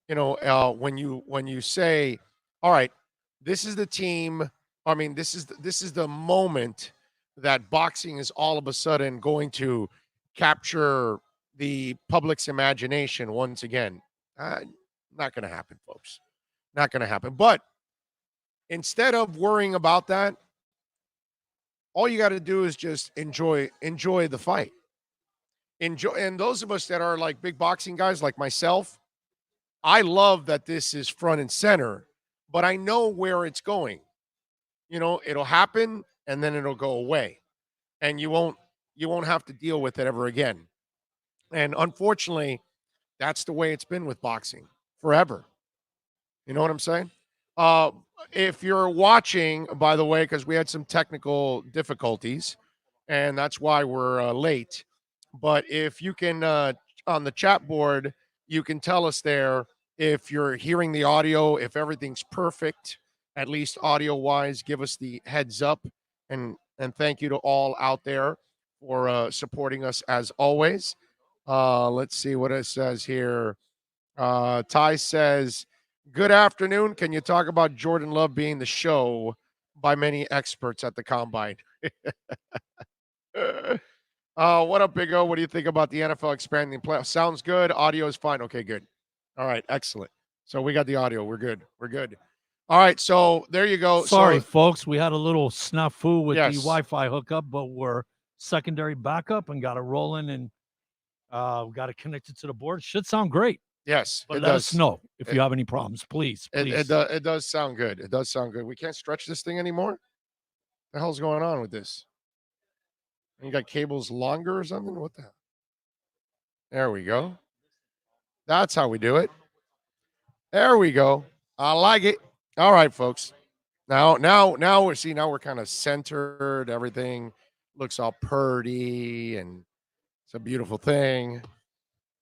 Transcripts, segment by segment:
when you say, all right, this is the team. I mean, this is the moment that boxing is all of a sudden going to capture the public's imagination once again. Uh, Not going to happen, folks. Not going to happen. But instead of worrying about that, all you got to do is just enjoy the fight. Enjoy, and those of us that are like big boxing guys, like myself, I love that this is front and center, but I know where it's going. It'll happen and then it'll go away, and you won't have to deal with it ever again. And unfortunately, that's the way it's been with boxing forever. You know what I'm saying? Uh, if you're watching, by the way, because we had some technical difficulties, and that's why we're late. But if you can, on the chat board, you can tell us there if you're hearing the audio, if everything's perfect, at least audio wise. Give us the heads up, and thank you to all out there for supporting us as always. Let's see what it says here. Ty says, "Good afternoon. Can you talk about Jordan Love being the show by many experts at the combine?" What up, Big O? What do you think about the NFL expanding playoffs? Sounds good. Audio is fine. Okay, good. All right, excellent. So we got the audio. We're good. We're good. All right, so there you go. Sorry, So folks, we had a little snafu with the yes, Wi-Fi hookup, but we're secondary backup and got it rolling, and we got it connected to the board. Should sound great. yes, But it let us does. know if It, you have any problems, please. Please. it does sound good. It does sound good. We can't stretch this thing anymore. The hell's going on with this? You got cables longer or something? What the hell? There we go. That's how we do it. There we go. I like it. All right, folks. Now we're kind of centered. Everything looks all purty, and it's a beautiful thing.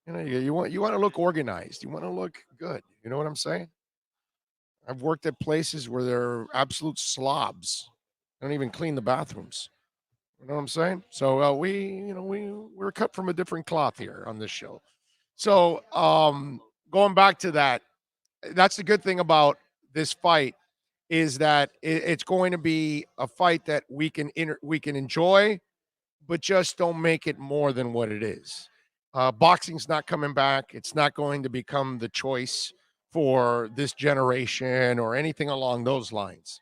You want to look organized. You want to look good. You know what I'm saying? I've worked at places where they're absolute slobs. They don't even clean the bathrooms. You know what I'm saying? So we're cut from a different cloth here on this show. So going back to that, that's the good thing about this fight is that it's going to be a fight that we can enjoy, but just don't make it more than what it is. Boxing's not coming back. It's not going to become the choice for this generation or anything along those lines.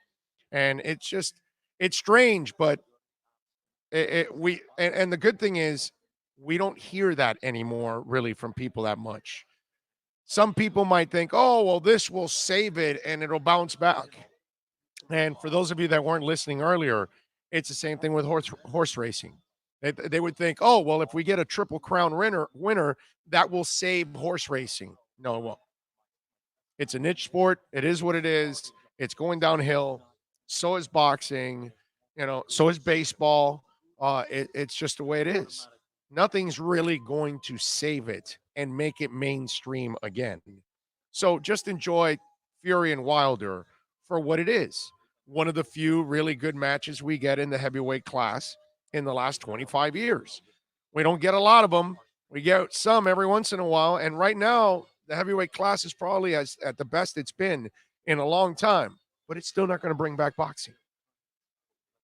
And it's strange, but and the good thing is we don't hear that anymore really from people that much. Some people might think, oh, well, this will save it and it'll bounce back. And for those of you that weren't listening earlier, it's the same thing with horse racing. They would think, oh, well, if we get a triple crown winner, that will save horse racing. No, it won't. It's a niche sport. It is what it is. It's going downhill. So is boxing. So is baseball. It's just the way it is. Nothing's really going to save it and make it mainstream again. So just enjoy Fury and Wilder for what it is. One of the few really good matches we get in the heavyweight class in the last 25 years. We don't get a lot of them. We get some every once in a while. And right now, the heavyweight class is probably at the best it's been in a long time, but it's still not going to bring back boxing.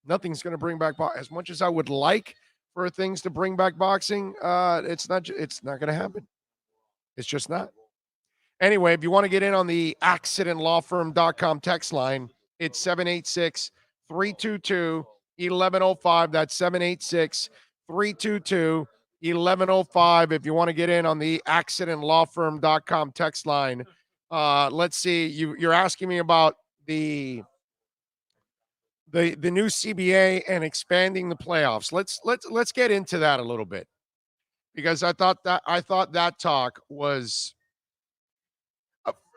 Nothing's going to bring back as much as I would like for things to bring back boxing. It's not going to happen. It's just not. Anyway, if you want to get in on the accidentlawfirm.com text line, it's 786 322 1105. That's 786 322 1105. If you want to get in on the accidentlawfirm.com text line, let's see. You're asking me about the new CBA and expanding the playoffs. Let's get into that a little bit because I thought that talk was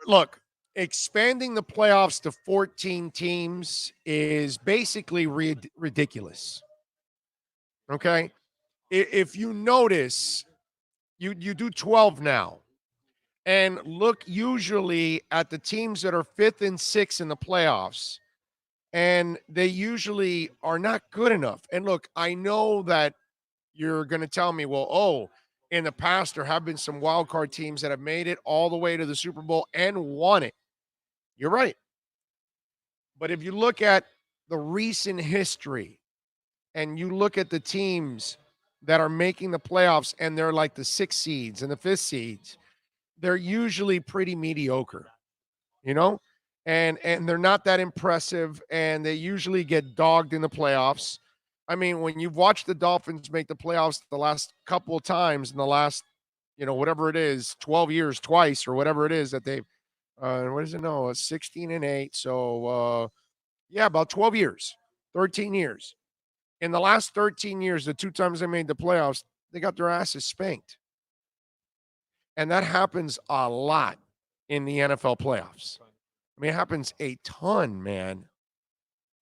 look, expanding the playoffs to 14 teams is basically ridiculous. Okay? If you notice, you do 12 now. And look usually at the teams that are 5th and 6th in the playoffs, and they usually are not good enough. And look, I know that you're going to tell me, well, oh, in the past, there have been some wild card teams that have made it all the way to the Super Bowl and won it. You're right. But if you look at the recent history and you look at the teams that are making the playoffs and they're like the 6 seeds and the 5th seeds, they're usually pretty mediocre, you know? And they're not that impressive and they usually get dogged in the playoffs. I mean, when you've watched the Dolphins make the playoffs the last couple of times in the last, whatever it is, 12 years twice or whatever it is that they've what is it? No, 16-8. So yeah, about 12 years, 13 years. In the last 13 years, the 2 times they made the playoffs, they got their asses spanked. And that happens a lot in the NFL playoffs. I mean, it happens a ton, man.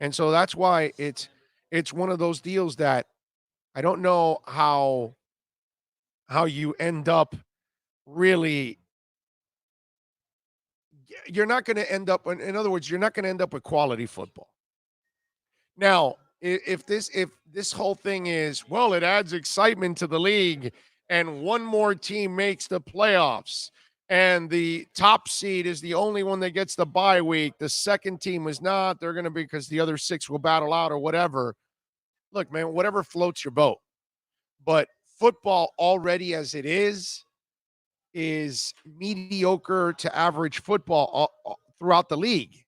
And so that's why it's one of those deals that I don't know how you end up really you're not going to end up in other words, you're not going to end up with quality football. Now, if this whole thing is, well, it adds excitement to the league and one more team makes the playoffs and the top seed is the only one that gets the bye week, the second team is not, they're going to be because the other 6 will battle out or whatever. Look, man, whatever floats your boat. But football already as it is mediocre to average football throughout the league.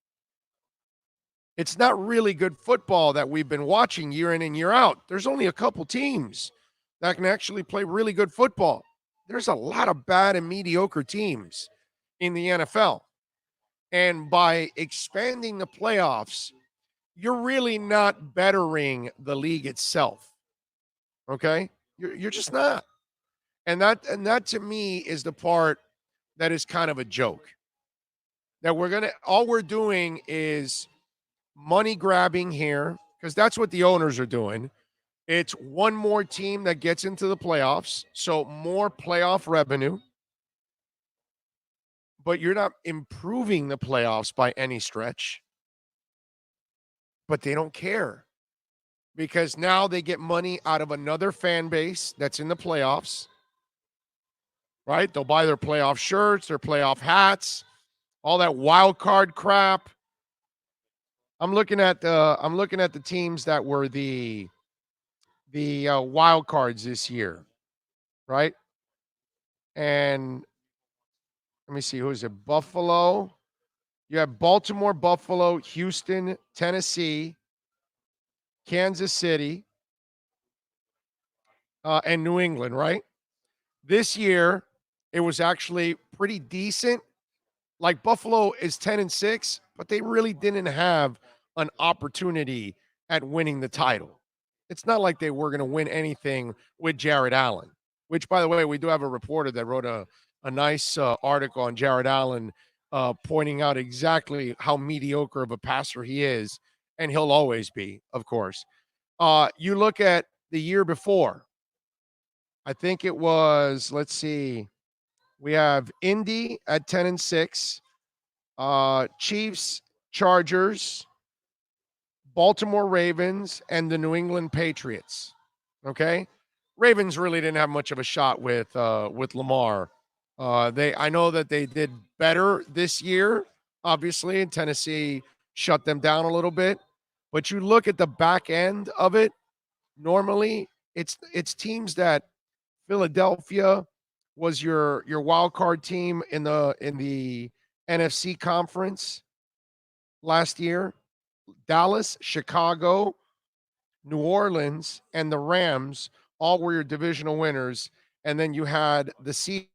It's not really good football that we've been watching year in and year out. There's only a couple teams that can actually play really good football. There's a lot of bad and mediocre teams in the NFL. And by expanding the playoffs, you're really not bettering the league itself. Okay? You're just not. And that to me is the part that is kind of a joke. That all we're doing is money grabbing here because that's what the owners are doing. It's one more team that gets into the playoffs, so more playoff revenue, but you're not improving the playoffs by any stretch. But they don't care because now they get money out of another fan base that's in the playoffs, right? They'll buy their playoff shirts, their playoff hats, all that wild card crap. I'm looking at the teams that were the wild cards this year, right? And let me see, who is it? Buffalo. You have Baltimore, Buffalo, Houston, Tennessee, Kansas City, and New England, right? This year, it was actually pretty decent. Like Buffalo is 10-6, but they really didn't have an opportunity at winning the title. It's not like they were going to win anything with Jared Allen, which, by the way, we do have a reporter that wrote a nice article on Jared Allen pointing out exactly how mediocre of a passer he is, and he'll always be, of course. You look at the year before, I think it was, let's see, we have Indy at 10-6, Chiefs, Chargers, Baltimore Ravens, and the New England Patriots. Okay, Ravens really didn't have much of a shot with Lamar. I know that they did better this year, obviously, and Tennessee shut them down a little bit. But you look at the back end of it. Normally, it's teams that Philadelphia was your wild card team in the NFC conference last year. Dallas, Chicago, New Orleans, and the Rams all were your divisional winners. And then you had the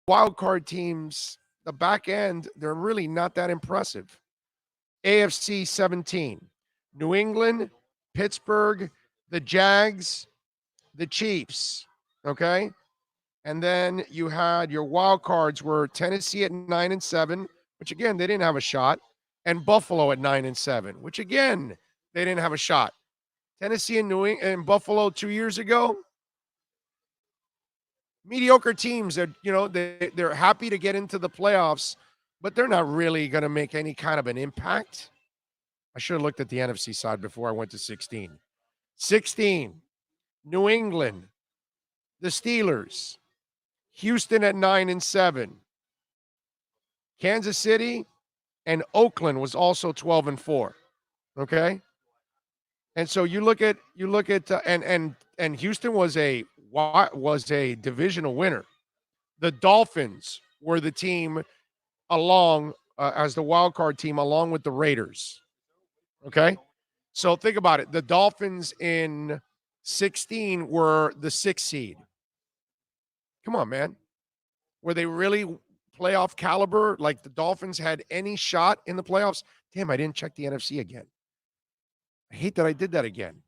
wild card teams, the back end, they're really not that impressive. AFC 17, New England, Pittsburgh, the Jags, the Chiefs. Okay. And then you had your wild cards were Tennessee at 9-7, which again, they didn't have a shot, and Buffalo at 9-7, which again, they didn't have a shot Tennessee and New England and Buffalo 2 years ago, mediocre teams that they're happy to get into the playoffs, but they're not really going to make any kind of an impact. I should have looked at the NFC side before I went to 16. 16, New England, the Steelers, Houston at 9-7, Kansas City, and Oakland was also 12-4. Okay, and so and Houston was a divisional winner. The Dolphins were the team along as the wild card team along with the Raiders. Okay, so think about it. The Dolphins in 16 were the 6th seed. Come on, man. Were they really playoff caliber? Like the Dolphins had any shot in the playoffs? Damn, I didn't check the NFC again. I hate that I did that again.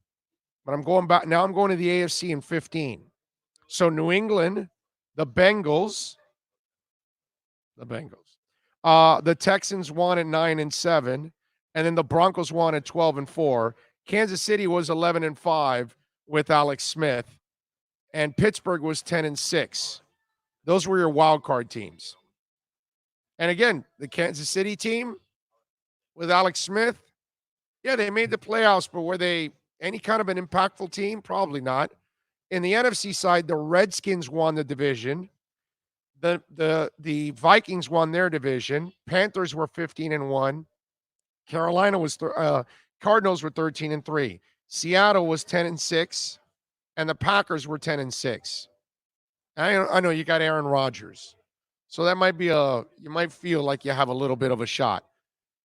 But I'm going back now. I'm going to the AFC in 15. So New England, the Bengals, the Texans won at 9-7, and then the Broncos won at 12-4. Kansas City was 11-5 with Alex Smith, and Pittsburgh was 10-6. Those were your wild card teams. And again, the Kansas City team with Alex Smith, yeah, they made the playoffs, but were they any kind of an impactful team? Probably not. In the NFC side, the Redskins won the division. The Vikings won their division. Panthers were 15-1. Carolina was Cardinals were 13-3. Seattle was 10-6, and the Packers were 10-6. I know you got Aaron Rodgers, so that might be you might feel like you have a little bit of a shot,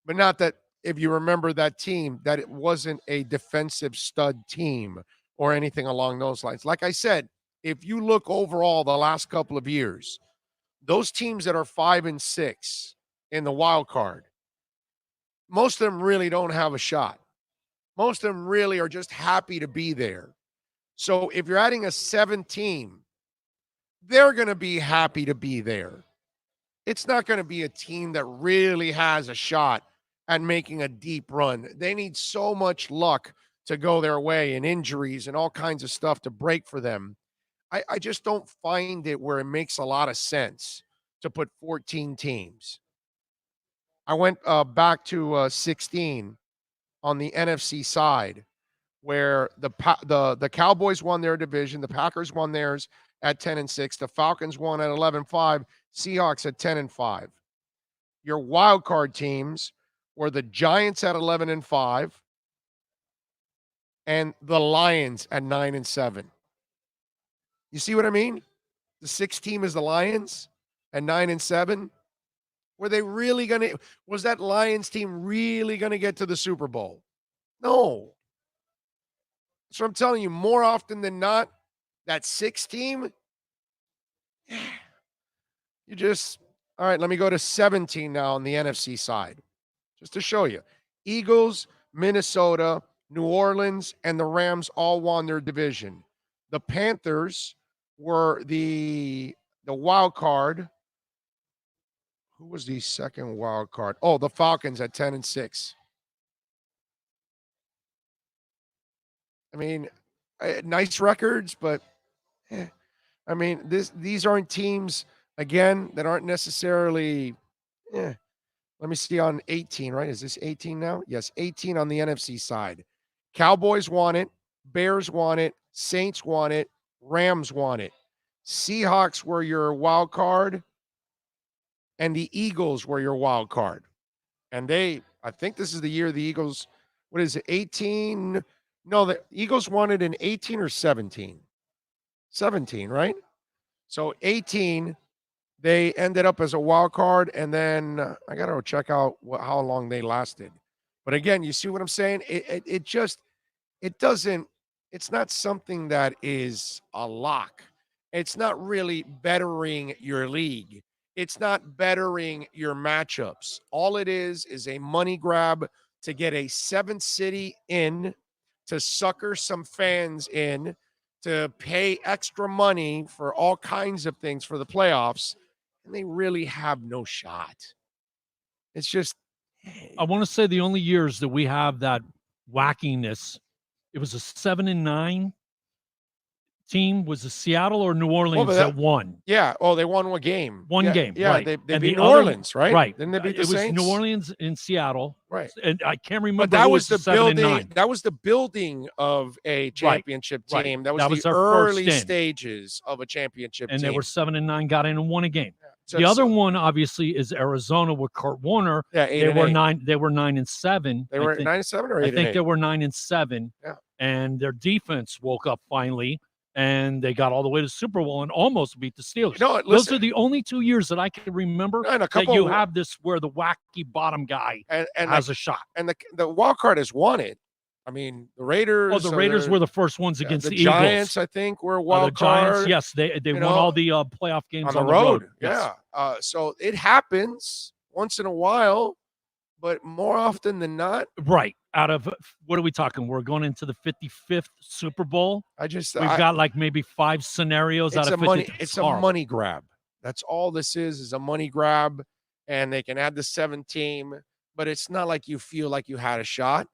but not that. If you remember that team, that it wasn't a defensive stud team or anything along those lines. Like I said, if you look overall the last couple of years, those teams that are 5-6 in the wild card, most of them really don't have a shot. Most of them really are just happy to be there. So if you're adding a 7th team, they're going to be happy to be there. It's not going to be a team that really has a shot at making a deep run. They need so much luck to go their way and injuries and all kinds of stuff to break for them. I just don't find it where it makes a lot of sense to put 14 teams. I went back to 16 on the NFC side, where the Cowboys won their division, the Packers won theirs at 10-6, the Falcons won at 11-5, Seahawks at 10-5. Your wild card teams were the Giants at 11-5 and the Lions at 9-7. You see what I mean? The 6th team is the Lions at 9-7. Were they really going to? Was that Lions team really going to get to the Super Bowl? No. So I'm telling you, more often than not, that 6th team, you just, all right, let me go to 17 now on the NFC side, just to show you. Eagles, Minnesota, New Orleans, and the Rams all won their division. The Panthers were the wild card. Who was the second wild card? Oh, the Falcons at 10-6. I mean, nice records, but I mean, these aren't teams again that aren't necessarily. Let me see on 18, right? Is this 18 now? Yes, 18 on the NFC side. Cowboys won it, Bears won it, Saints won it, Rams won it. Seahawks were your wild card, and the Eagles were your wild card. And I think this is the year the Eagles, what is it, 18? No, the Eagles won it in 18 or 17. 17, right? So 18, they ended up as a wild card, and then I got to check out how long they lasted. But again, you see what I'm saying? It just it doesn't. It's not something that is a lock. It's not really bettering your league. It's not bettering your matchups. All it is a money grab to get a 7th city in, to sucker some fans in, to pay extra money for all kinds of things for the playoffs, and they really have no shot. It's just I want to say the only years that we have that wackiness it was a 7-9 team. Was it Seattle or New Orleans but that won? Yeah. Oh, they won one game. One game, Yeah. right. They And beat the New other Orleans, right? right. Didn't they beat the It was Saints? New Orleans and Seattle. Right. And I can't But remember that who was the the 7 and building. 9. That was the building of a championship right. team. That That was was the their first early in. stages of a championship And team. they were 7-9, got in and won a game. So- The other so- one, obviously, is Arizona with Kurt Warner. Yeah, They were 8-8. 9. They were 9-7. They were I at think. 9-7 or 8-8. I think they were 9-7. Yeah. And their defense woke up finally, and they got all the way to the Super Bowl and almost beat the Steelers. No, Those are the only 2 years that I can remember and a that couple you have this where the wacky bottom guy and has a shot. And the wild card has won it. I mean, the Raiders. Oh, the Raiders were the first ones against the Eagles. Giants, I think, were a wild the Giants, card. yes, they won all the playoff games on the road. Yes. Yeah. So it happens once in a while, but more often than not. Right. Out of what are we talking? We're going into the 55th Super Bowl. We've got like maybe 5 scenarios out of 50. It's a money grab. That's all this is a money grab, and they can add the 7th team, but it's not like you feel like you had a shot.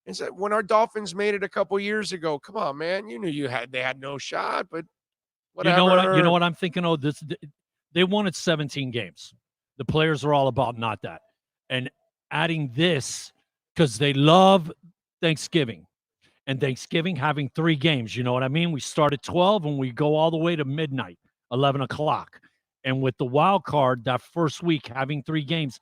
It's like when our Dolphins made it a couple years ago. Come on, man. You knew they had no shot, but whatever. You know what I'm thinking? Oh, they wanted 17 games. The players are all about not that. And adding this because they love Thanksgiving. And Thanksgiving having 3 games. You know what I mean? We start at 12 and we go all the way to midnight, 11 o'clock. And with the wild card, that first week having 3 games,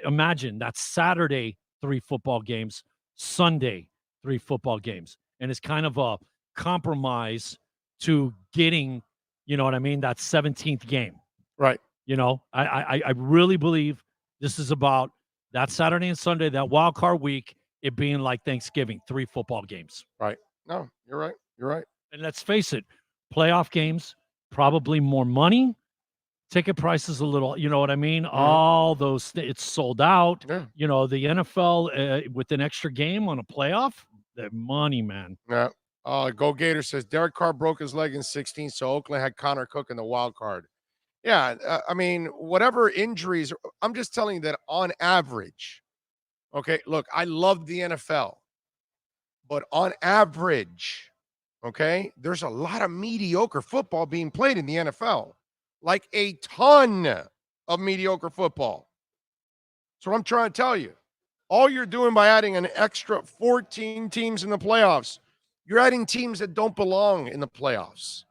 imagine that's Saturday, 3 football games, Sunday, 3 football games. And it's kind of a compromise to getting, you know what I mean, that 17th game. Right. You know, I really believe this is about that Saturday and Sunday, that wild card week, it being like Thanksgiving, 3 football games. Right. No, you're right. You're right. And let's face it, playoff games, probably more money. Ticket prices a little, you know what I mean? Mm-hmm. All those, it's sold out. Yeah. You know, the NFL with an extra game on a playoff, the money, man. Yeah. Go Gator says Derek Carr broke his leg in 16, so Oakland had Connor Cook in the wild card. Yeah. I mean, whatever injuries, I'm just telling you that on average, okay, look, I love the NFL, but on average, okay, there's a lot of mediocre football being played in the NFL. Like a ton of mediocre football. That's what I'm trying to tell you. All you're doing by adding an extra 14 teams in the playoffs, you're adding teams that don't belong in the playoffs.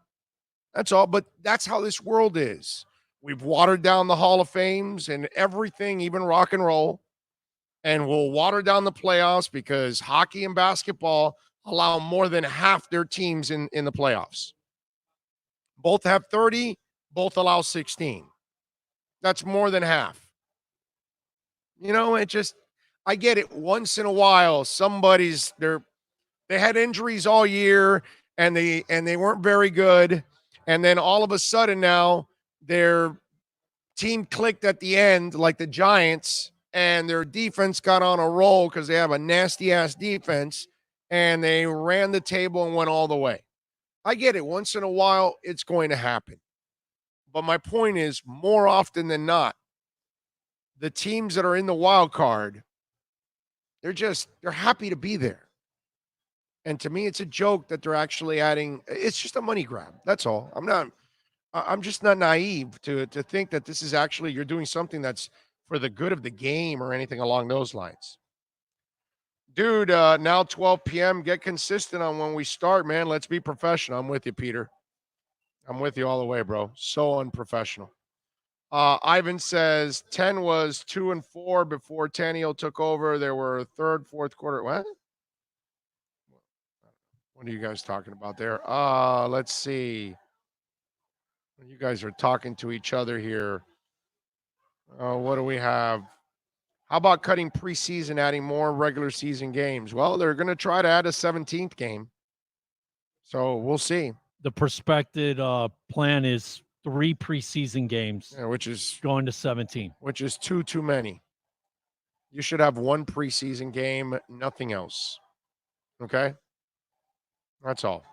That's all. But that's how this world is. We've watered down the Hall of Fames and everything, even rock and roll. And we'll water down the playoffs because hockey and basketball allow more than half their teams in the playoffs. Both have 30. Both allow 16. That's more than half. You know, I get it. Once in a while, they had injuries all year and they weren't very good. And then all of a sudden now their team clicked at the end like the Giants, and their defense got on a roll because they have a nasty ass defense, and they ran the table and went all the way. I get it. Once in a while, it's going to happen. But my point is, more often than not, the teams that are in the wild card, they're happy to be there. And to me, it's a joke that they're actually adding. It's just a money grab. That's all. I'm just not naive to think that this is actually, you're doing something that's for the good of the game or anything along those lines. Dude, now 12 p.m. Get consistent on when we start, man. Let's be professional. I'm with you, Peter. I'm with you all the way, bro. So unprofessional. Ivan says 10 was 2 and 4 before Tannehill took over. There were third, fourth quarter. What? What are you guys talking about there? Let's see. You guys are talking to each other here. What do we have? How about cutting preseason, adding more regular season games? Well, they're going to try to add a 17th game. So we'll see. The prospected plan is 3 preseason games, which is going to 17, which is too many. You should have 1 preseason game, nothing else. Okay, that's all.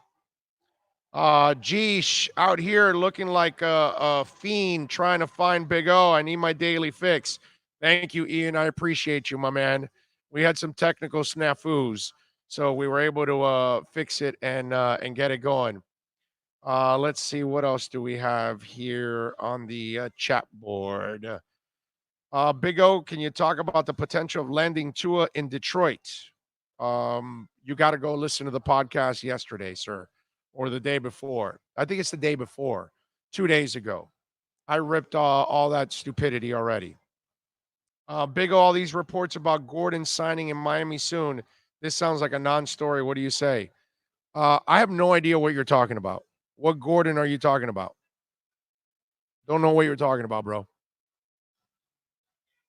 Geesh, out here looking like a fiend trying to find Big O. I need my daily fix. Thank you, Ian. I appreciate you, my man. We had some technical snafus. So we were able to fix it and get it going. Let's see what else do we have here on the chat board. Big O, can you talk about the potential of landing Tua in Detroit? You got to go listen to the podcast yesterday, sir, or the day before. I think it's the day before, 2 days ago. I ripped all that stupidity already. Big O, all these reports about Gordon signing in Miami soon. This sounds like a non-story. What do you say? I have no idea what you're talking about. What Gordon are you talking about? Don't know what you're talking about, bro.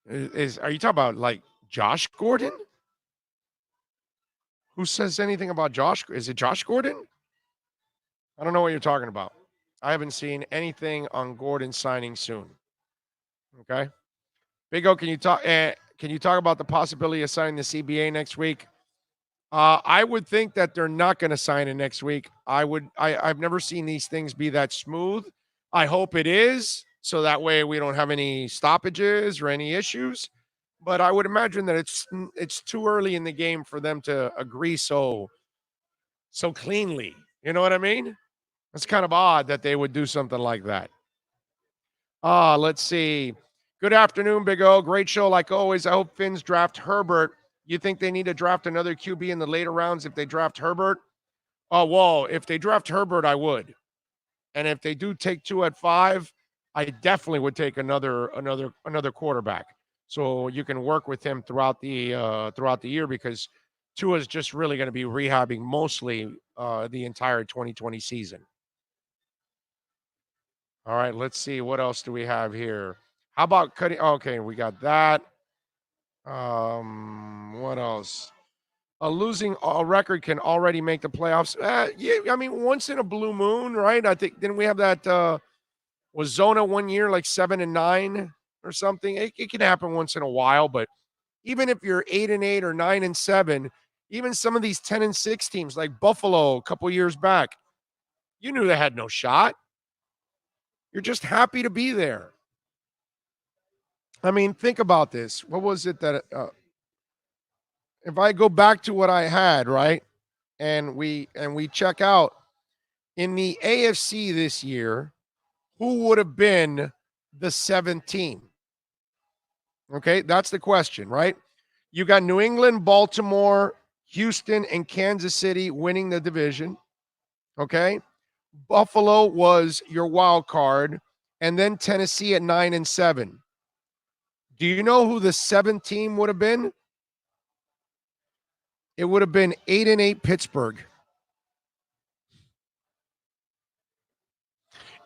Are you talking about like Josh Gordon? Who says anything about Josh? Is it Josh Gordon? I don't know what you're talking about. I haven't seen anything on Gordon signing soon. Okay, Big O, can you talk about the possibility of signing the CBA next week? I would think that they're not going to sign it next week. I've never seen these things be that smooth. I hope it is, so that way we don't have any stoppages or any issues. But I would imagine that it's too early in the game for them to agree so cleanly. You know what I mean? It's kind of odd that they would do something like that. Let's see. Good afternoon, Big O. Great show like always. I hope Finns draft Herbert. You think they need to draft another QB in the later rounds if they draft Herbert? Oh, well, if they draft Herbert, I would. And if they do take two at 5, I definitely would take another quarterback. So you can work with him throughout the year because Tua is just really going to be rehabbing mostly the entire 2020 season. All right, let's see what else do we have here. How about cutting? Okay, we got that. What else? A losing record can already make the playoffs. Yeah, I mean, once in a blue moon, right? I think didn't we have that? Was Zona one year like 7-9 or something? It can happen once in a while, but even if you're 8-8 or 9-7, even some of these 10-6 teams like Buffalo a couple years back, you knew they had no shot. You're just happy to be there. I mean, think about this. What was it that if I go back to what I had, right? And we check out in the AFC this year, who would have been the 7th team? Okay, that's the question, right? You got New England, Baltimore, Houston, and Kansas City winning the division. Okay. Buffalo was your wild card, and then Tennessee at 9-7. Do you know who the 7th team would have been? It would have been 8-8 Pittsburgh.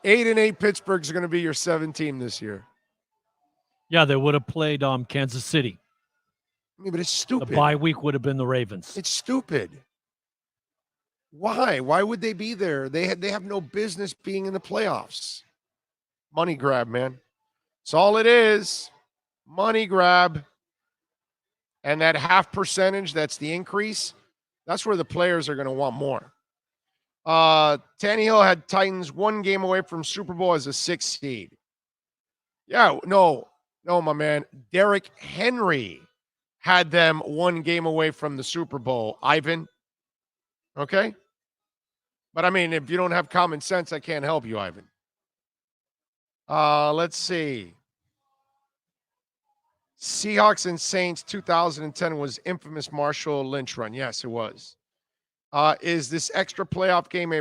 8-8 Pittsburgh's going to be your 7th team this year. Yeah, they would have played Kansas City. I mean, but it's stupid. The bye week would have been the Ravens. It's stupid. Why? Why would they be there? They have no business being in the playoffs. Money grab, man. That's all it is. Money grab. And that half percentage, that's the increase. That's where the players are going to want more. Tannehill had Titans one game away from Super Bowl as a 6th seed. Yeah, no, my man. Derrick Henry had them one game away from the Super Bowl. Ivan. Okay? But I mean, if you don't have common sense, I can't help you, Ivan. Let's see. Seahawks and Saints 2010 was infamous Marshall Lynch run. Yes, it was. Is this extra playoff game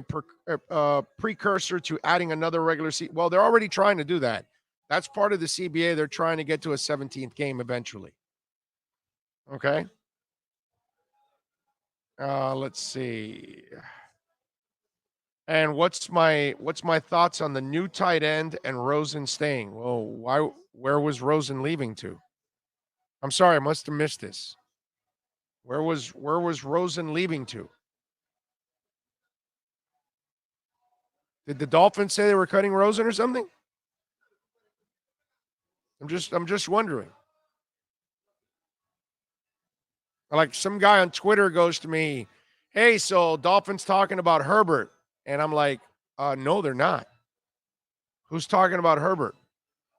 a precursor to adding another regular season? Well, they're already trying to do that. That's part of the CBA. They're trying to get to a 17th game eventually. Okay. Let's see. And what's my thoughts on the new tight end and Rosen staying? Well, where was Rosen leaving to? I'm sorry, I must have missed this. Where was Rosen leaving to? Did the Dolphins say they were cutting Rosen or something? I'm just wondering. Like some guy on Twitter goes to me, "Hey, so Dolphins talking about Herbert," and I'm like, "No, they're not." Who's talking about Herbert?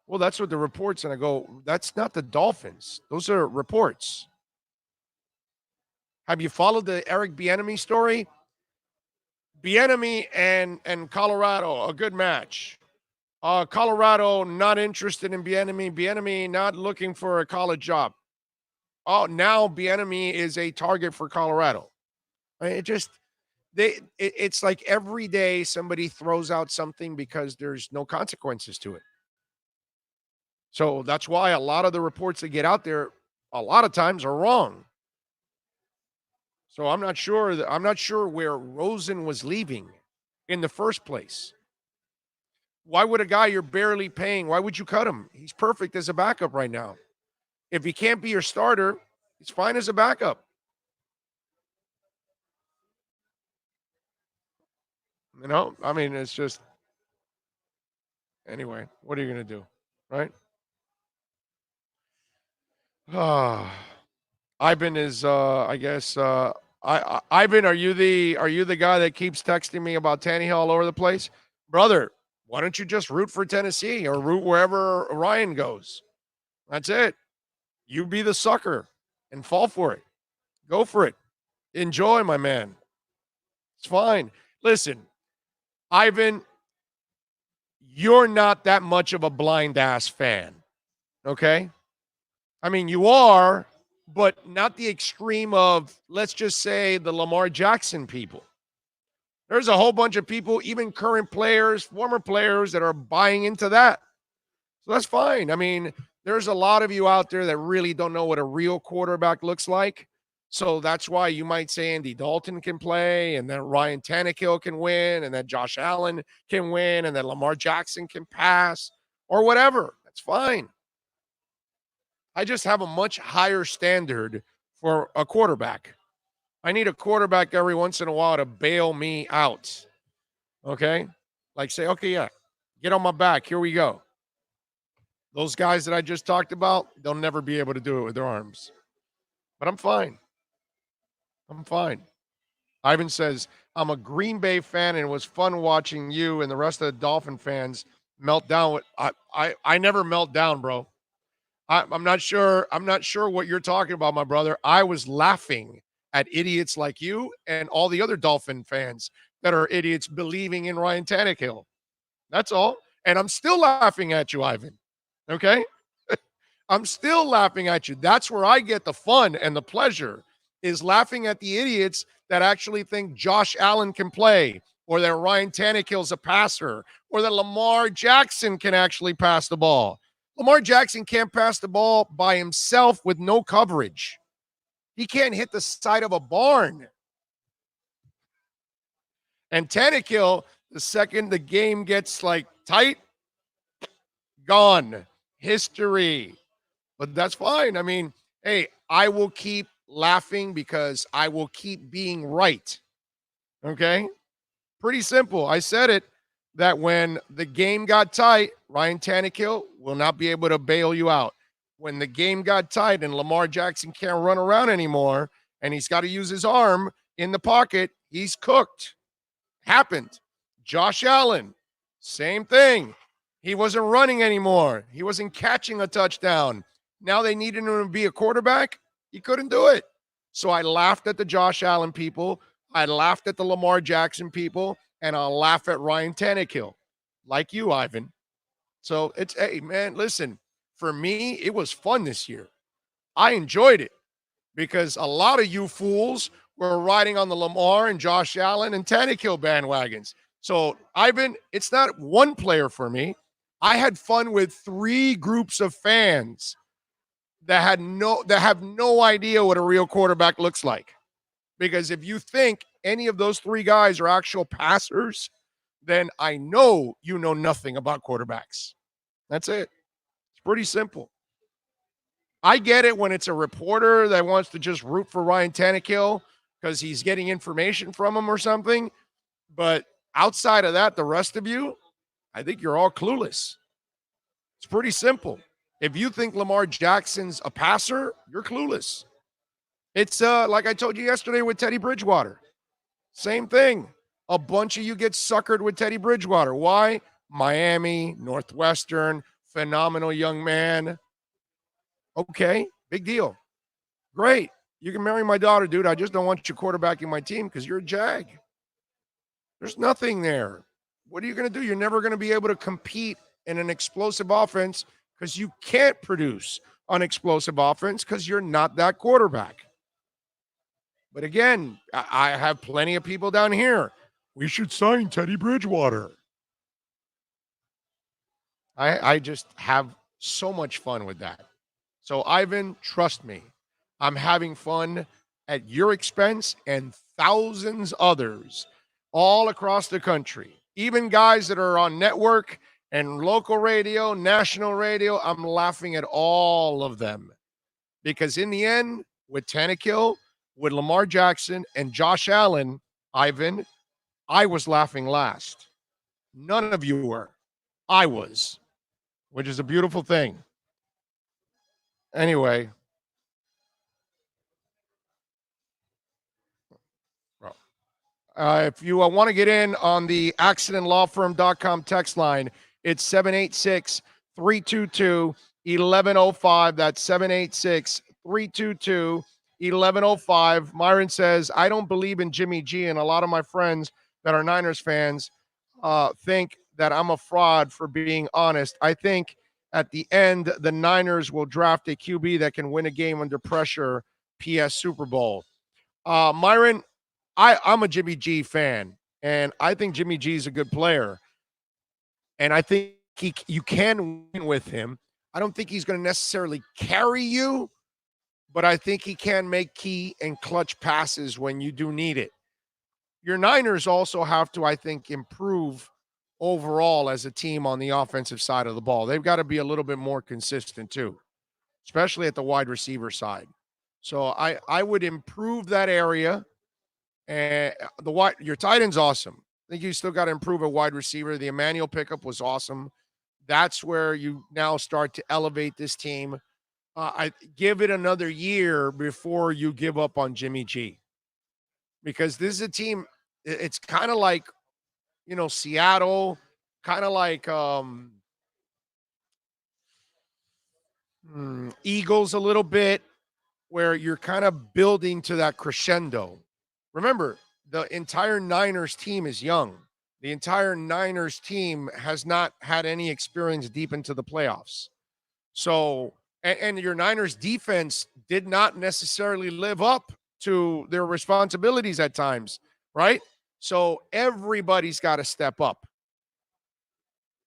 Well, that's what the reports, and I go, "That's not the Dolphins. Those are reports." Have you followed the Eric Bieniemy story? Bieniemy and Colorado, a good match. Colorado not interested in Bieniemy. Bieniemy not looking for a college job. Oh, now Bieniemy is a target for Colorado. It just it's like every day somebody throws out something because there's no consequences to it. So that's why a lot of the reports that get out there a lot of times are wrong. So I'm not sure where Rosen was leaving in the first place. Why would a guy you're barely paying, why would you cut him? He's perfect as a backup right now. If he can't be your starter, he's fine as a backup. You know, I mean, it's just anyway, what are you going to do? Right? Ah, Ivan is I guess Ivan, are you the guy that keeps texting me about Tannehill all over the place? Brother, why don't you just root for Tennessee or root wherever Ryan goes? That's it. You be the sucker and fall for it. Go for it. Enjoy, my man. It's fine. Listen, Ivan, you're not that much of a blind ass fan. Okay? I mean, you are, but not the extreme of, let's just say, the Lamar Jackson people. There's a whole bunch of people, even current players, former players, that are buying into that. So that's fine. I mean, there's a lot of you out there that really don't know what a real quarterback looks like. So that's why you might say Andy Dalton can play, and that Ryan Tannehill can win, and that Josh Allen can win, and that Lamar Jackson can pass, or whatever. That's fine. I just have a much higher standard for a quarterback. I need a quarterback every once in a while to bail me out. Okay? Like say, okay, yeah, get on my back. Here we go. Those guys that I just talked about, they'll never be able to do it with their arms. But I'm fine. I'm fine. Ivan says, I'm a Green Bay fan and it was fun watching you and the rest of the Dolphin fans melt down. I never melt down, bro. I'm not sure. I'm not sure what you're talking about, my brother. I was laughing at idiots like you and all the other Dolphin fans that are idiots believing in Ryan Tannehill. That's all. And I'm still laughing at you, Ivan. Okay? I'm still laughing at you. That's where I get the fun and the pleasure, is laughing at the idiots that actually think Josh Allen can play, or that Ryan Tannehill's a passer, or that Lamar Jackson can actually pass the ball. Lamar Jackson can't pass the ball by himself with no coverage. He can't hit the side of a barn. And Tannehill, the second the game gets like tight, gone. History. But that's fine. I mean, hey, I will keep laughing because I will keep being right. Okay? Pretty simple. I said it, that when the game got tight, Ryan Tannehill will not be able to bail you out. When the game got tight and Lamar Jackson can't run around anymore and he's got to use his arm in the pocket, he's cooked. Happened. Josh Allen, same thing. He wasn't running anymore. He wasn't catching a touchdown. Now they needed him to be a quarterback. He couldn't do it. So I laughed at the Josh Allen people. I laughed at the Lamar Jackson people, and I'll laugh at Ryan Tannehill, like you, Ivan. So it's, hey, man, listen, for me, it was fun this year. I enjoyed it because a lot of you fools were riding on the Lamar and Josh Allen and Tannehill bandwagons. So, Ivan, it's not one player for me. I had fun with three groups of fans that have no idea what a real quarterback looks like. Because if you think any of those three guys are actual passers, then I know you know nothing about quarterbacks. That's it. It's pretty simple. I get it when it's a reporter that wants to just root for Ryan Tannehill because he's getting information from him or something. But outside of that, the rest of you, I think you're all clueless. It's pretty simple. If you think Lamar Jackson's a passer, you're clueless. It's like I told you yesterday with Teddy Bridgewater. Same thing. A bunch of you get suckered with Teddy Bridgewater. Why? Miami, Northwestern, phenomenal young man. Okay, big deal. Great. You can marry my daughter, dude. I just don't want you quarterbacking my team because you're a Jag. There's nothing there. What are you going to do? You're never going to be able to compete in an explosive offense because you can't produce on explosive offense because you're not that quarterback. But again, I have plenty of people down here. We should sign Teddy Bridgewater. I just have so much fun with that. So, Ivan, trust me, I'm having fun at your expense and thousands others all across the country. Even guys that are on network and local radio, national radio, I'm laughing at all of them. Because in the end, with Tannehill, with Lamar Jackson, and Josh Allen, Ivan, I was laughing last. None of you were. I was, which is a beautiful thing. Anyway, if you want to get in on the accidentlawfirm.com text line, it's 786 322 1105. That's 786 322 1105. Myron says, I don't believe in Jimmy G, and a lot of my friends that are Niners fans think that I'm a fraud for being honest. I think at the end, the Niners will draft a QB that can win a game under pressure. P.S. Super Bowl. Myron, I'm a Jimmy G fan, and I think Jimmy G is a good player, and I think you can win with him. I don't think he's going to necessarily carry you, but I think he can make key and clutch passes when you do need it. Your Niners also have to, I think, improve overall as a team on the offensive side of the ball. They've got to be a little bit more consistent too, especially at the wide receiver side. So I would improve that area. And your tight end's awesome. I think you still got to improve a wide receiver. The Emmanuel pickup was awesome. That's where you now start to elevate this team. I give it another year before you give up on Jimmy G, because this is a team. It's kind of like, Seattle, kind of like Eagles a little bit, where you're kind of building to that crescendo. Remember, the entire Niners team is young. The entire Niners team has not had any experience deep into the playoffs. So, and your Niners defense did not necessarily live up to their responsibilities at times, right? So everybody's got to step up.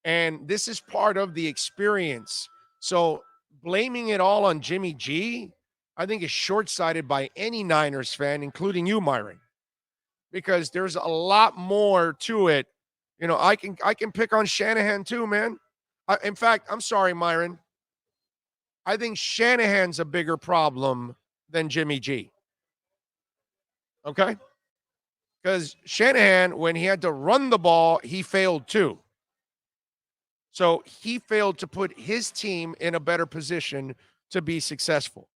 And this is part of the experience. So blaming it all on Jimmy G, I think is short-sighted by any Niners fan, including you, Myron, because there's a lot more to it. I can pick on Shanahan too, man. In fact, I'm sorry, Myron. I think Shanahan's a bigger problem than Jimmy G. Okay? Because Shanahan, when he had to run the ball, he failed too. So he failed to put his team in a better position to be successful.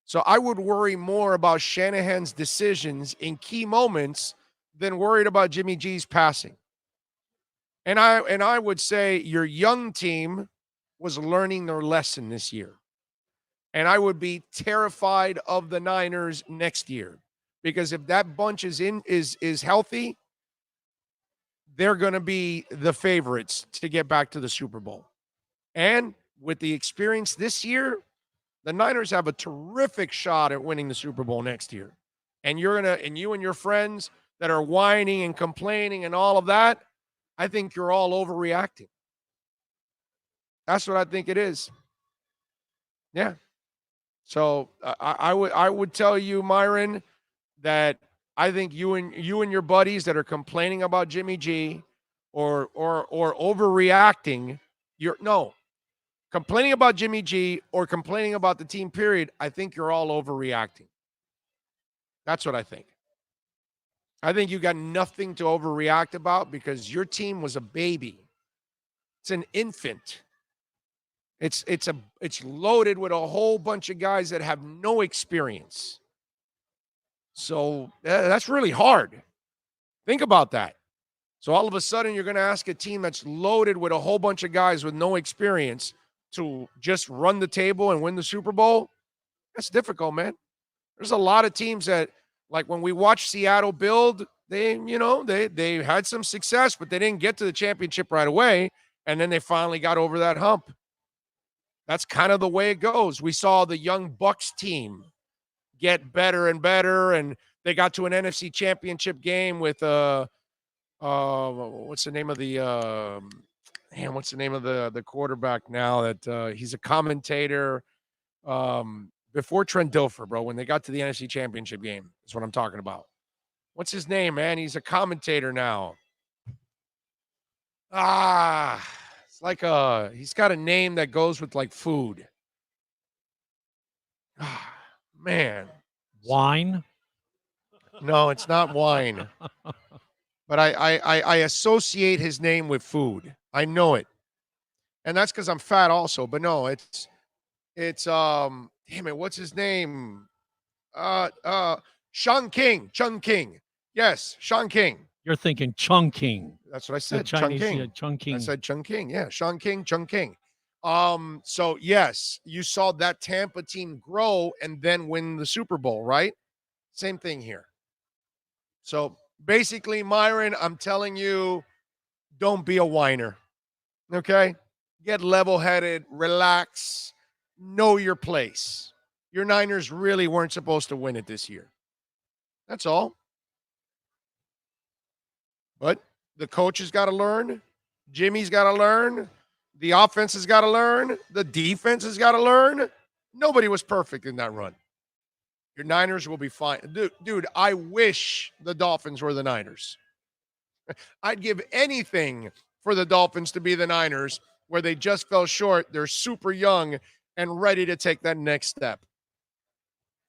So I would worry more about Shanahan's decisions in key moments than worried about Jimmy G's passing. And I would say your young team was learning their lesson this year. And I would be terrified of the Niners next year, because if that bunch is healthy, they're going to be the favorites to get back to the Super Bowl. And with the experience this year, the Niners have a terrific shot at winning the Super Bowl next year. And you and your friends that are whining and complaining and all of that, I think you're all overreacting. That's what I think it is. Yeah. So I would tell you, Myron, that I think you and your buddies that are complaining about Jimmy G or overreacting, complaining about Jimmy G or complaining about the team period, I think you're all overreacting. That's what I think. I think you got nothing to overreact about, because your team was a baby. It's an infant. It's loaded with a whole bunch of guys that have no experience. So that's really hard. Think about that. So all of a sudden, you're going to ask a team that's loaded with a whole bunch of guys with no experience to just run the table and win the Super Bowl? That's difficult, man. There's a lot of teams that, like when we watched Seattle build, they had some success, but they didn't get to the championship right away, and then they finally got over that hump. That's kind of the way it goes. We saw the young Bucks team get better and better, and they got to an NFC championship game with what's the name of what's the name of the quarterback now that he's a commentator before Trent Dilfer, bro, when they got to the NFC championship game. That's what I'm talking about. What's his name, man? He's a commentator now. It's like he's got a name that goes with like food. Man. Wine? No, it's not wine. But I associate his name with food. I know it. And that's because I'm fat also. But no, it's damn it, what's his name? Sean King. Chun King. Yes, Sean King. You're thinking Chung King. That's what I said. Chinese, Chung King. yeah, Chung King. I said Chung King. Yeah, Sean King, Chung King. So yes, you saw that Tampa team grow and then win the Super Bowl, right? Same thing here. So basically, Myron, I'm telling you, don't be a whiner. Okay? Get level-headed, relax, know your place. Your Niners really weren't supposed to win it this year. That's all. But the coach has got to learn. Jimmy's got to learn. The offense has got to learn. The defense has got to learn. Nobody was perfect in that run. Your Niners will be fine. Dude, I wish the Dolphins were the Niners. I'd give anything for the Dolphins to be the Niners, where they just fell short. They're super young and ready to take that next step.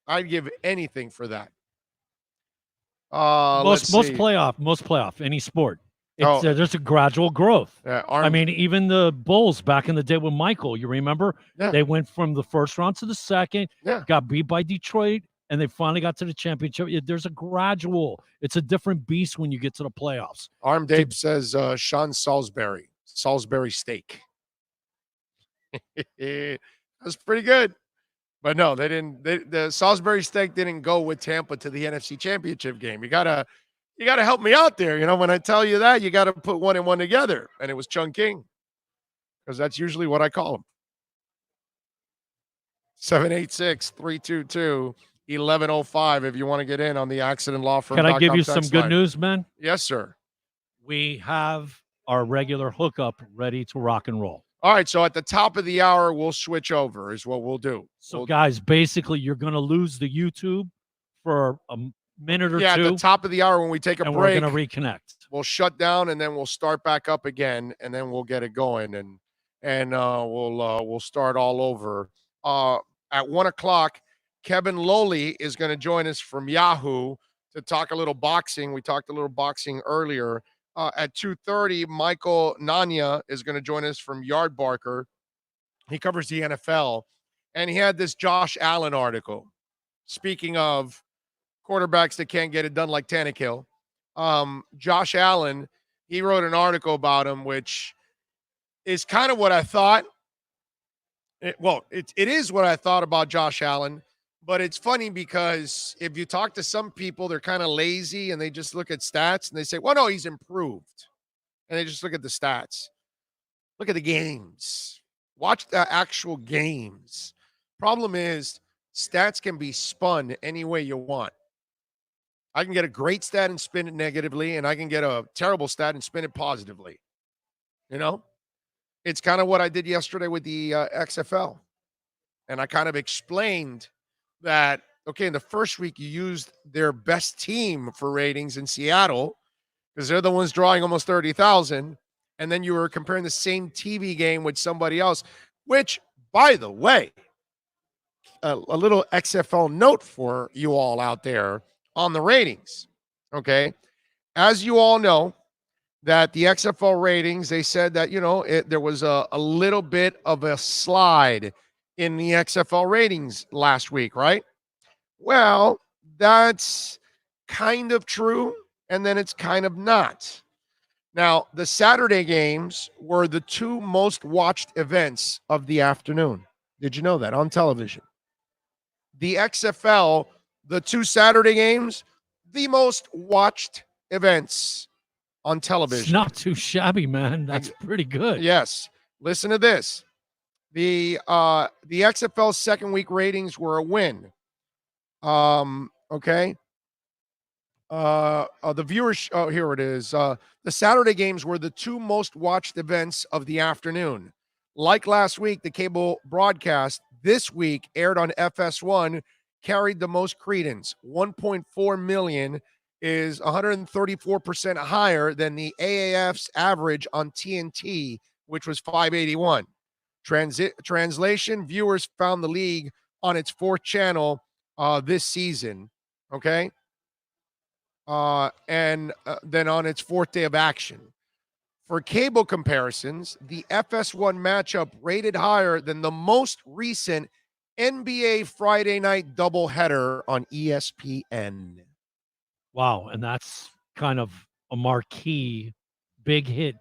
I'd give anything for that. Most playoff, any sport. It's there's a gradual growth. I mean, even the Bulls back in the day with Michael, you remember? Yeah. They went from the first round to the second, got beat by Detroit, and they finally got to the championship. There's a gradual. It's a different beast when you get to the playoffs. Arm Dave says Sean Salisbury steak. That's pretty good. But no, they didn't. The Salisbury steak didn't go with Tampa to the NFC Championship game. You gotta help me out there. You know, when I tell you that, you got to put one and one together. And it was Chung King, because that's usually what I call him. 786-322-1105 if you want to get in on the Accident Law Firm. Can I give you some good news, man? Yes, sir. We have our regular hookup ready to rock and roll. All right, so at the top of the hour, we'll switch over is what we'll do. So, guys, basically, you're going to lose the YouTube for a minute or two. Yeah, at the top of the hour when we take a break. We're going to reconnect. We'll shut down, and then we'll start back up again, and then we'll get it going, and we'll start all over. At 1 o'clock, Kevin Lowley is going to join us from Yahoo to talk a little boxing. We talked a little boxing earlier. At 2:30, Michael Nania is going to join us from Yardbarker. He covers the NFL, and he had this Josh Allen article. Speaking of quarterbacks that can't get it done like Tannehill, Josh Allen, he wrote an article about him, which is kind of what I thought. It is what I thought about Josh Allen, but it's funny because if you talk to some people, they're kind of lazy and they just look at stats and they say, well, no, he's improved. And they just look at the stats. Look at the games. Watch the actual games. Problem is, stats can be spun any way you want. I can get a great stat and spin it negatively, and I can get a terrible stat and spin it positively. You know? It's kind of what I did yesterday with the XFL. And I kind of explained that, okay, in the first week, you used their best team for ratings in Seattle because they're the ones drawing almost 30,000. And then you were comparing the same TV game with somebody else, which, by the way, a little XFL note for you all out there on the ratings, okay? As you all know, that the XFL ratings, they said that, there was a little bit of a slide in the XFL ratings last week, right? Well, that's kind of true, and then it's kind of not. Now, the Saturday games were the two most watched events of the afternoon. Did you know that on television? The XFL the 2 Saturday games, the most watched events on It's television. not too shabby, man. That's pretty good. Yes. Listen to this. The XFL second week ratings were a win. Okay. The viewers. Oh, here it is. The Saturday games were the 2 most watched events of the afternoon. Like last week, the cable broadcast this week aired on FS1 carried the most credence. 1.4 million is 134% higher than the AAF's average on TNT, which was 581. Translation: viewers found the league on its 4th channel this season. Okay. And then on its 4th day of action. For cable comparisons, the FS1 matchup rated higher than the most recent NBA Friday night doubleheader on ESPN. Wow. And that's kind of a marquee, big hit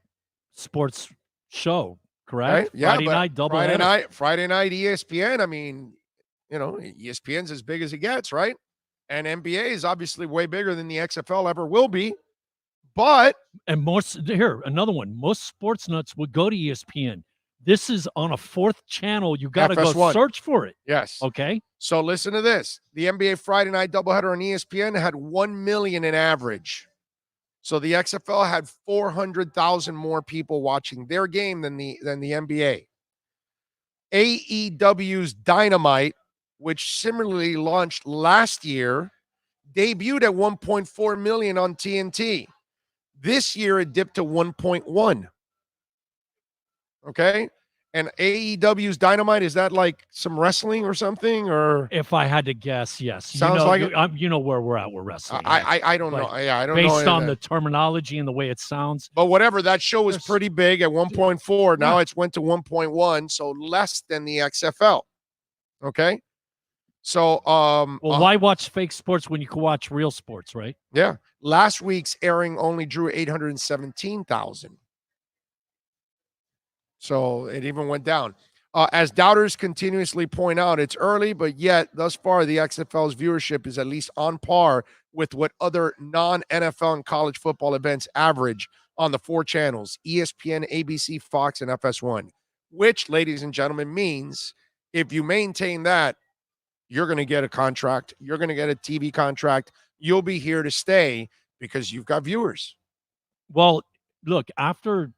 sports show, correct? Right? Yeah, Friday night double Friday night ESPN. I mean, ESPN's as big as it gets, right? And NBA is obviously way bigger than the XFL ever will be. But And here, another one. Most sports nuts would go to ESPN. This is on a 4th channel. You got to go FS1. search for it. Yes. Okay. So listen to this. The NBA Friday night doubleheader on ESPN had 1 million in average. So the XFL had 400,000 more people watching their game than the NBA. AEW's Dynamite, which similarly launched last year, debuted at 1.4 million on TNT. This year it dipped to 1.1. Okay. And AEW's Dynamite, is that like some wrestling or something? Or If I had to guess, yes. Sounds like it. You know where we're at with wrestling. I don't know. Yeah, I don't know. Based on the terminology and the way it sounds. But whatever, that show was pretty big at 1.4. Now Yeah. it's went to 1.1, so less than the XFL. Okay. So Well, why watch fake sports when you can watch real sports, right? yeah. Last week's airing only drew 817,000. So it even went down. As doubters continuously point out, it's early, but yet thus far the XFL's viewership is at least on par with what other non-NFL and college football events average on the 4 channels: ESPN, ABC, Fox, and FS1, which, ladies and gentlemen, means if you maintain that, you're going to get a contract. You're going to get a TV contract. You'll be here to stay because you've got viewers. Well, look, after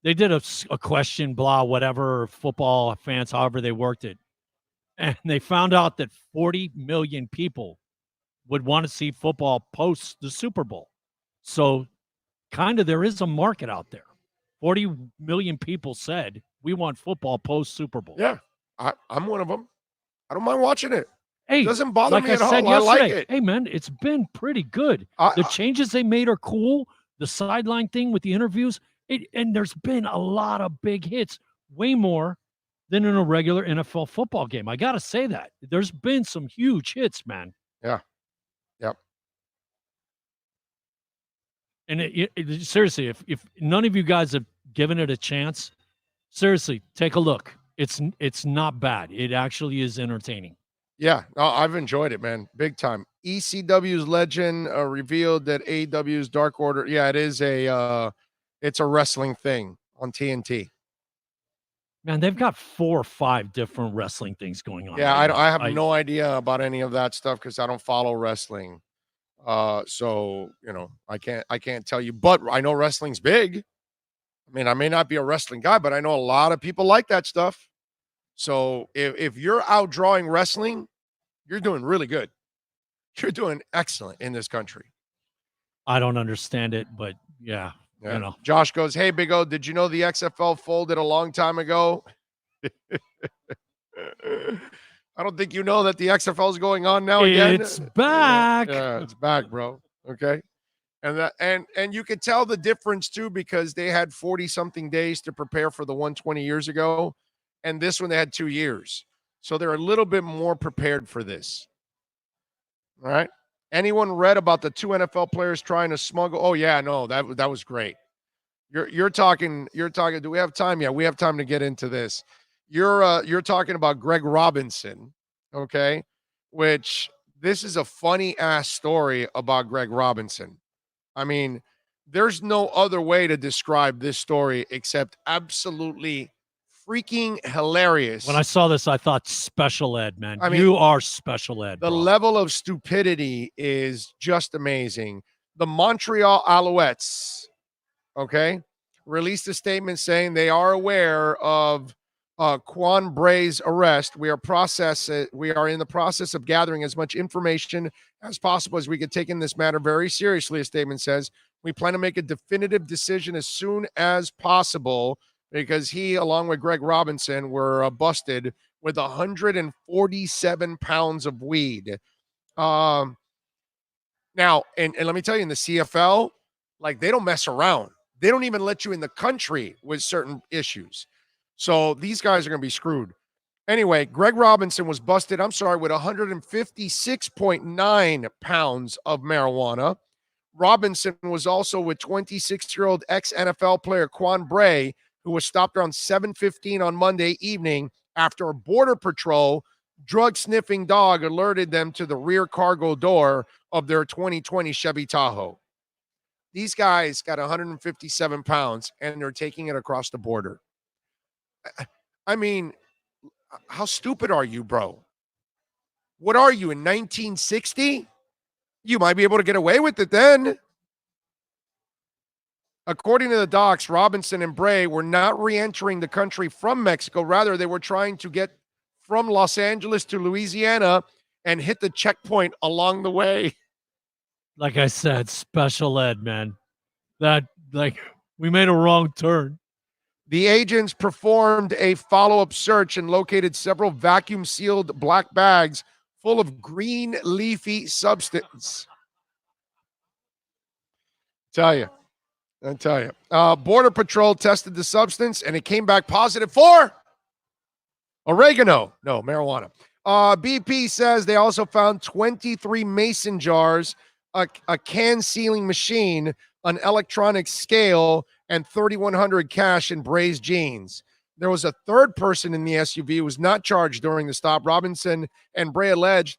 they did a question, blah, whatever, football fans, however they worked it, and they found out that 40 million people would want to see football post the Super Bowl. So kind of there is a market out there. 40 million people said, we want football post Super Bowl. Yeah, I'm one of them. I don't mind watching it. Hey, It doesn't bother like me I at said all. I like yesterday, it. hey, man, it's been pretty good. The changes they made are cool. The sideline thing with the interviews, and there's been a lot of big hits, way more than in a regular NFL football game. I got to say that. There's been some huge hits, man. Yeah. Yep. And seriously, if none of you guys have given it a chance, seriously, take a look. It's not bad. It actually is entertaining. Yeah, no, I've enjoyed it, man, big time. ECW's legend revealed that AEW's Dark Order. Yeah, it is it's a wrestling thing on TNT. Man, they've got 4 or 5 different wrestling things going on. Yeah, right now. I have no idea about any of that stuff because I don't follow wrestling. So I can't tell you, but I know wrestling's big. I mean, I may not be a wrestling guy, but I know a lot of people like that stuff. So if you're out drawing wrestling, you're doing really good. You're doing excellent in this country. I don't understand it, but yeah. Josh goes, "Hey, Big O, did you know the XFL folded a long time ago?" I don't think you know that the XFL is going on now again. It's back. Yeah, it's back, bro. Okay. And you could tell the difference too, because they had 40 something days to prepare for the 120 years ago. And this one they had 2 years. So they're a little bit more prepared for this. All right. Anyone read about the 2 NFL players trying to smuggle? Oh yeah, no, that was great. You're talking. Do we have time? Yeah, we have time to get into this. You're talking about Greg Robinson, okay? Which this is a funny ass story about Greg Robinson. I mean, there's no other way to describe this story except absolutely freaking hilarious. When I saw this, I thought special ed, man. I mean, You are special ed, the bro. level of stupidity is just amazing. The Montreal Alouettes, okay, released a statement saying they are aware of Quan Bray's arrest. We are in the process of gathering as much information as possible as we can take in this matter very seriously. A statement says we plan to make a definitive decision as soon as possible because he, along with Greg Robinson, were busted with 147 pounds of weed. Now, and let me tell you, in the CFL, like they don't mess around. They don't even let you in the country with certain issues. So these guys are going to be screwed. Anyway, Greg Robinson was busted, with 156.9 pounds of marijuana. Robinson was also with 26-year-old ex-NFL player Quan Bray, who was stopped around 7:15 on Monday evening after a Border Patrol drug-sniffing dog alerted them to the rear cargo door of their 2020 Chevy Tahoe. These guys got 157 pounds, and they're taking it across the border. I mean, how stupid are you, bro? What are you, in 1960? You might be able to get away with it then. According to the docs, Robinson and Bray were not re-entering the country from Mexico. Rather, they were trying to get from Los Angeles to Louisiana and hit the checkpoint along the way. Like I said, special ed, man. That, like, we made a wrong turn. The agents performed a follow-up search and located several vacuum-sealed black bags full of green leafy substance. I tell you. Border Patrol tested the substance, and it came back positive for oregano. No, marijuana. BP says they also found 23 mason jars, a can sealing machine, an electronic scale, and 3,100 cash in Bray's jeans. There was a third person in the SUV who was not charged during the stop. Robinson and Bray alleged